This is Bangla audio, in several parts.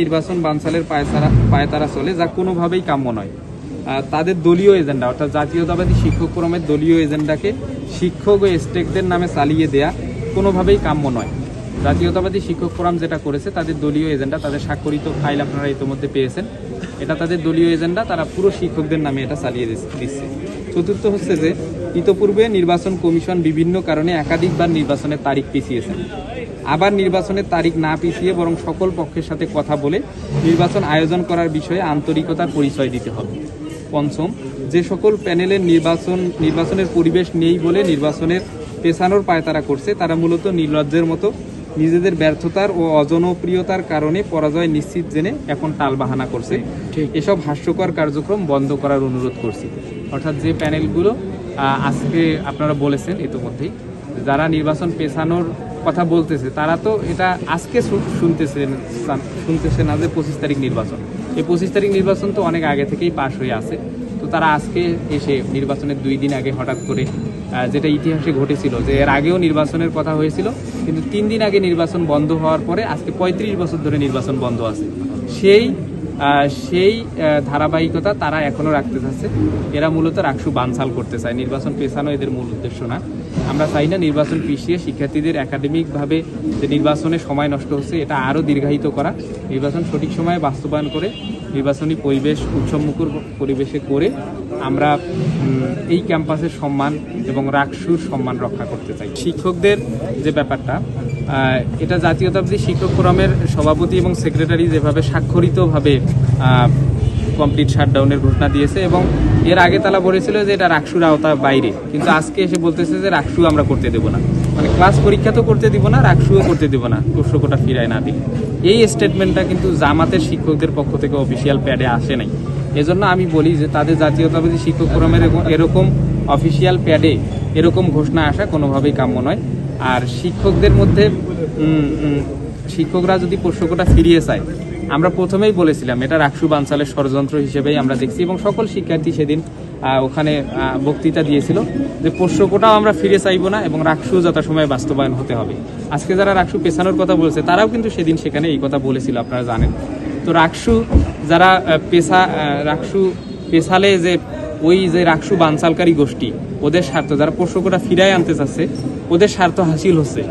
নির্বাচন বানচালের পায়তারা চলে, যা কোনোভাবেই কাম্য নয়। তাদের দলীয় এজেন্ডা অর্থাৎ জাতীয়তাবাদী শিক্ষক ফোরামের দলীয় এজেন্ডাকে শিক্ষক ও স্টেকদের নামে চালিয়ে দেয়া কোনোভাবেই কাম্য নয়। জাতীয়তাবাদী শিক্ষক ফোরাম যেটা করেছে তাদের দলীয় এজেন্ডা, তাদের স্বাক্ষরিত ফাইল আপনারা ইতিমধ্যে পেয়েছেন, এটা তাদের দলীয় এজেন্ডা, তারা পুরো শিক্ষকদের নামে এটা চালিয়ে দিচ্ছে। চতুর্থ হচ্ছে যে ইতোপূর্বে নির্বাচন কমিশন বিভিন্ন কারণে একাধিকবার নির্বাচনের তারিখ পিছিয়েছেন। আবার নির্বাচনের তারিখ না পিছিয়ে বরং সকল পক্ষের সাথে কথা বলে নির্বাচন আয়োজন করার বিষয়ে আন্তরিকতার পরিচয় দিতে হবে। পঞ্চম, যে সকল প্যানেলের নির্বাচনের পরিবেশ নেই বলে নির্বাচনের পেছানোর পায়তারা করছে, তারা মূলত নির্লজ্জের মতো নিজেদের ব্যর্থতার ও অজনপ্রিয়তার কারণে পরাজয় নিশ্চিত জেনে এখন টালবাহানা করছে। এসব হাস্যকর কার্যক্রম বন্ধ করার অনুরোধ করছি। অর্থাৎ যে প্যানেলগুলো আজকে আপনারা বলেছেন ইতিমধ্যেই, যারা নির্বাচন পেছানোর কথা বলতেছে, তারা তো এটা আজকে শুনতেছে না যে 25 তারিখ নির্বাচন। এই 25 তারিখ নির্বাচন তো অনেক আগে থেকেই পাশ হয়ে আছে। তো তারা আজকে এসে নির্বাচনের 2 দিন আগে হঠাৎ করে, যেটা ইতিহাসে ঘটেছিল যে এর আগেও নির্বাচনের কথা হয়েছিল, কিন্তু 3 দিন আগে নির্বাচন বন্ধ হওয়ার পরে আজকে 35 বছর ধরে নির্বাচন বন্ধ আছে। সেই ধারাবাহিকতা তারা এখনো রাখতে চাচ্ছে। এরা মূলত রাকসু বানচাল করতে চায়, নির্বাচন পেছানো এদের মূল উদ্দেশ্য না। আমরা চাই না নির্বাচন পিছিয়ে শিক্ষার্থীদের একাডেমিকভাবে যে নির্বাচনে সময় নষ্ট হচ্ছে এটা আরও দীর্ঘায়িত করা, নির্বাচন সঠিক সময়ে বাস্তবায়ন করে নির্বাচনী পরিবেশ উৎসবমুখর পরিবেশে করে আমরা এই ক্যাম্পাসের সম্মান এবং রাকসুর সম্মান রক্ষা করতে চাই। শিক্ষকদের যে ব্যাপারটা, এটা জাতীয়তাবাদী শিক্ষক ফোরামের সভাপতি এবং সেক্রেটারি যেভাবে স্বাক্ষরিতভাবে কমপ্লিট শাটডাউনের ঘোষণা দিয়েছে এবং এর আগে তারা বলেছিল যে এটা রাকসুর আওতার বাইরে, কিন্তু আজকে এসে বলতেছে যে রাকসু আমরা করতে দেবো না, মানে ক্লাস পরীক্ষা তো করতে দিব না, রাকসুও করতে দেব না প্রশ্নকোটা ফিরায় না দিই। এই স্টেটমেন্টটা কিন্তু জামাতের শিক্ষকদের পক্ষ থেকে অফিসিয়াল প্যাডে আসে নাই। এজন্য আমি বলি যে তাদের জাতীয়তাবাদী শিক্ষক ফোরামের এরকম অফিসিয়াল প্যাডে এরকম ঘোষণা আসা কোনোভাবেই কাম্য নয়। আর শিক্ষকদের মধ্যে শিক্ষকরা যদি প্রশ্নকোটা ফিরিয়ে চায়, আমরা প্রথমেই বলেছিলাম এটা রাকসু বানচালের ষড়যন্ত্র হিসেবেই আমরা দেখছি এবং সকল শিক্ষার্থী সেদিন ওখানে বক্তৃতা দিয়েছিল যে প্রশ্নকোটাও আমরা ফিরে চাইবো না এবং রাকসু যথাসময়ে বাস্তবায়ন হতে হবে। আজকে যারা রাকসু পেছানোর কথা বলছে তারাও কিন্তু সেদিন সেখানে এই কথা বলেছিল, আপনারা জানেন। তো রাকসু যারা রাকসু পেছালে যে ওই যে রাকসু বানচালকারী গোষ্ঠী, ওদের স্বার্থ যারা প্রশ্নকোটা ফিরায় আনতে চাচ্ছে, ওদের স্বার্থ হাসিল হচ্ছে।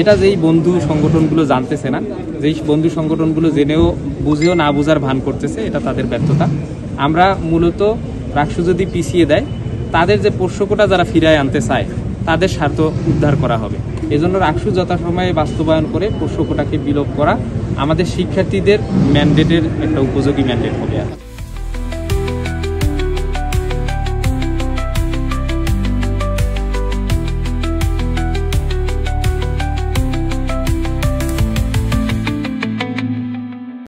এটা যেই বন্ধু সংগঠনগুলো জানতেছে না, যেই বন্ধু সংগঠনগুলো জেনেও বুঝেও না বুঝার ভান করতেছে, এটা তাদের ব্যর্থতা। আমরা মূলত রাকসু যদি পিছিয়ে দেয়, তাদের যে প্রশ্নকোটা যারা ফিরায় আনতে চায় তাদের স্বার্থ উদ্ধার করা হবে। এজন্য রাকসু যথাসময়ে বাস্তবায়ন করে প্রশ্নকোটাকে বিলোপ করা আমাদের শিক্ষার্থীদের ম্যান্ডেটের একটা উপযোগী ম্যান্ডেট হবে।